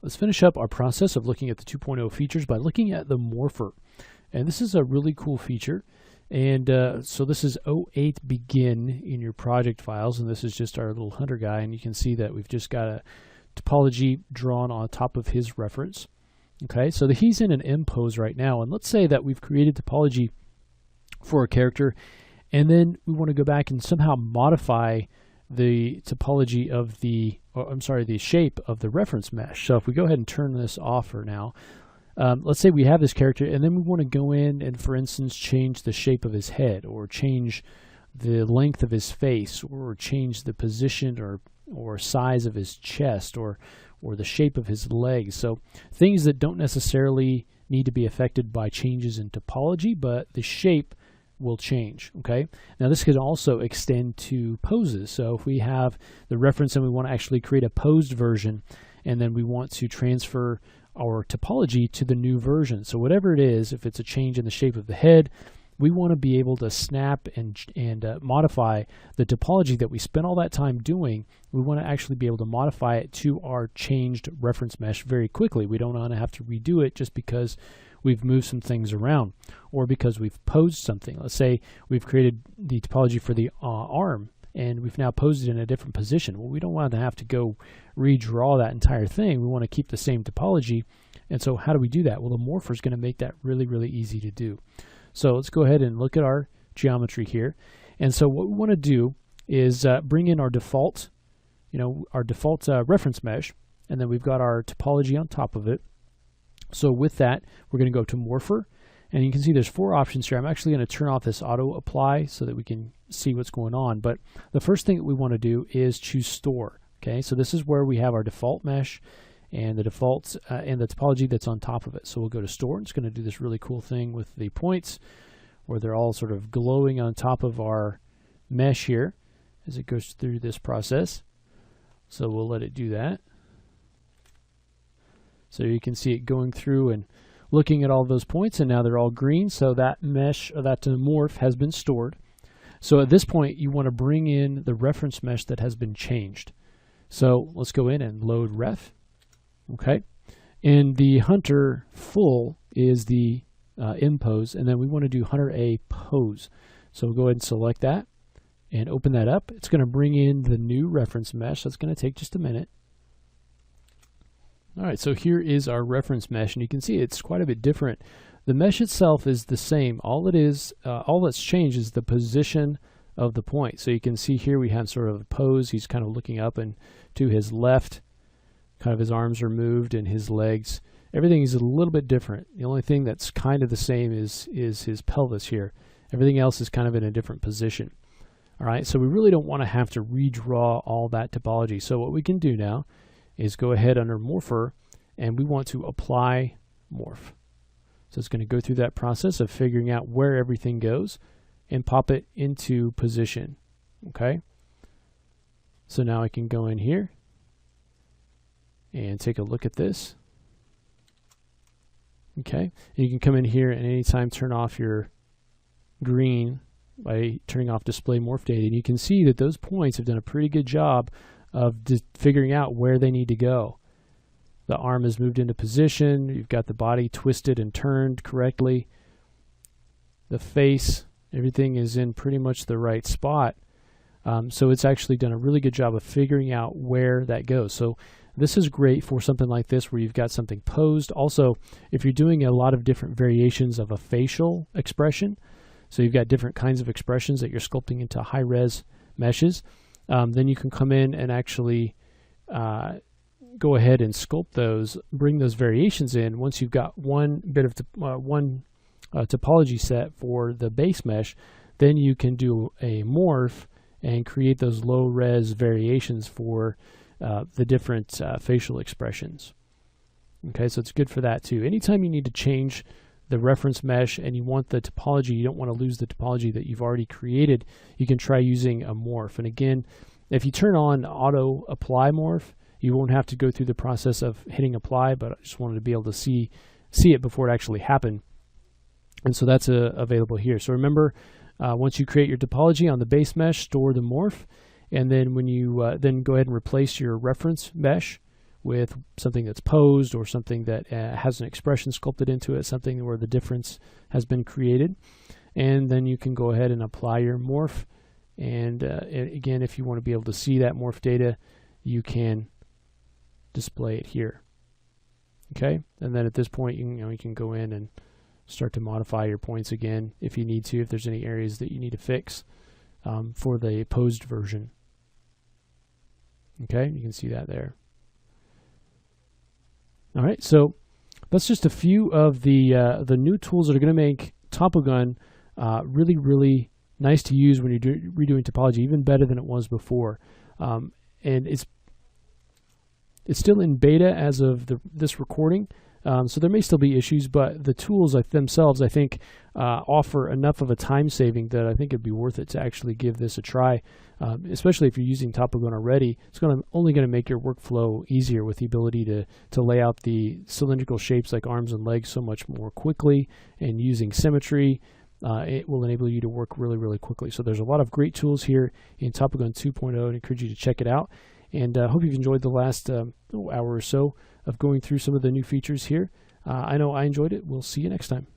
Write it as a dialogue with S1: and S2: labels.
S1: let's finish up our process of looking at the 2.0 features by looking at the Morpher. And this is a really cool feature. And so this is 08 begin in your project files, and this is just our little hunter guy, and you can see that we've just got a topology drawn on top of his reference. Okay, so he's in an M pose right now, and let's say that we've created topology for a character, and then we want to go back and somehow modify the topology of the shape of the reference mesh. So if we go ahead and turn this off for now, let's say we have this character, and then we want to go in and, for instance, change the shape of his head, or change the length of his face, or change the position or size of his chest, or the shape of his legs. So things that don't necessarily need to be affected by changes in topology, but the shape will change. Okay, now this could also extend to poses. So if we have the reference and we want to actually create a posed version, and then we want to transfer our topology to the new version. So whatever it is, if it's a change in the shape of the head, we want to be able to snap and modify the topology that we spent all that time doing. We want to actually be able to modify it to our changed reference mesh very quickly. We don't want to have to redo it just because we've moved some things around, or because we've posed something. Let's say we've created the topology for the arm, and we've now posed it in a different position. Well, we don't want to have to go redraw that entire thing. We want to keep the same topology. And so how do we do that? Well, the Morpher is going to make that really, really easy to do. So let's go ahead and look at our geometry here. And so what we want to do is bring in our default, reference mesh, and then we've got our topology on top of it. So with that, we're going to go to Morpher, and you can see there's 4 options here. I'm actually going to turn off this auto apply so that we can see what's going on. But the first thing that we want to do is choose store. Okay, so this is where we have our default mesh and the default and the topology that's on top of it. So we'll go to store. It's going to do this really cool thing with the points where they're all sort of glowing on top of our mesh here as it goes through this process. So we'll let it do that. So you can see it going through and looking at all those points, and now they're all green. So that mesh, or that morph, has been stored. So at this point, you want to bring in the reference mesh that has been changed. So let's go in and load ref. Okay, and the hunter full is the M pose, and then we want to do hunter A pose. So we'll go ahead and select that and open that up. It's going to bring in the new reference mesh. That's going to take just a minute. All right, so here is our reference mesh, and you can see it's quite a bit different. The mesh itself is the same. All that's changed is the position of the point. So you can see here we have sort of a pose. He's kind of looking up and to his left. Kind of his arms are moved and his legs. Everything is a little bit different. The only thing that's kind of the same is his pelvis here. Everything else is kind of in a different position. All right, so we really don't want to have to redraw all that topology. So what we can do now is go ahead under Morpher, and we want to apply morph. So it's going to go through that process of figuring out where everything goes and pop it into position. Okay, so now I can go in here and take a look at this. Okay, and you can come in here and anytime turn off your green by turning off display morph data, and you can see that those points have done a pretty good job of figuring out where they need to go. The arm is moved into position, you've got the body twisted and turned correctly, the face, everything is in pretty much the right spot. So it's actually done a really good job of figuring out where that goes. So this is great for something like this where you've got something posed. Also, if you're doing a lot of different variations of a facial expression, so you've got different kinds of expressions that you're sculpting into high-res meshes, then you can come in and actually go ahead and sculpt those, bring those variations in. Once you've got one bit of topology set for the base mesh, then you can do a morph and create those low-res variations for the different facial expressions. Okay, so it's good for that too. Anytime you need to change the reference mesh and you want the topology, you don't want to lose the topology that you've already created, you can try using a morph. And again, if you turn on auto apply morph, you won't have to go through the process of hitting apply, but I just wanted to be able to see it before it actually happened. And so that's available here. So remember, once you create your topology on the base mesh, store the morph, and then when you then go ahead and replace your reference mesh with something that's posed or something that has an expression sculpted into it, something where the difference has been created. And then you can go ahead and apply your morph. And again, if you want to be able to see that morph data, you can display it here. Okay, and then at this point, you can go in and start to modify your points again if you need to, if there's any areas that you need to fix for the posed version. Okay, you can see that there. All right, so that's just a few of the new tools that are going to make TopoGun really, really nice to use when you're redoing topology, even better than it was before. And it's still in beta as of this recording, so there may still be issues, but the tools themselves, I think, offer enough of a time saving that I think it'd be worth it to actually give this a try, especially if you're using TopoGun already. It's only going to make your workflow easier with the ability to lay out the cylindrical shapes like arms and legs so much more quickly, and using symmetry. It will enable you to work really, really quickly. So there's a lot of great tools here in TopoGun 2.0. I encourage you to check it out. And I hope you've enjoyed the last hour or so of going through some of the new features here. I know I enjoyed it. We'll see you next time.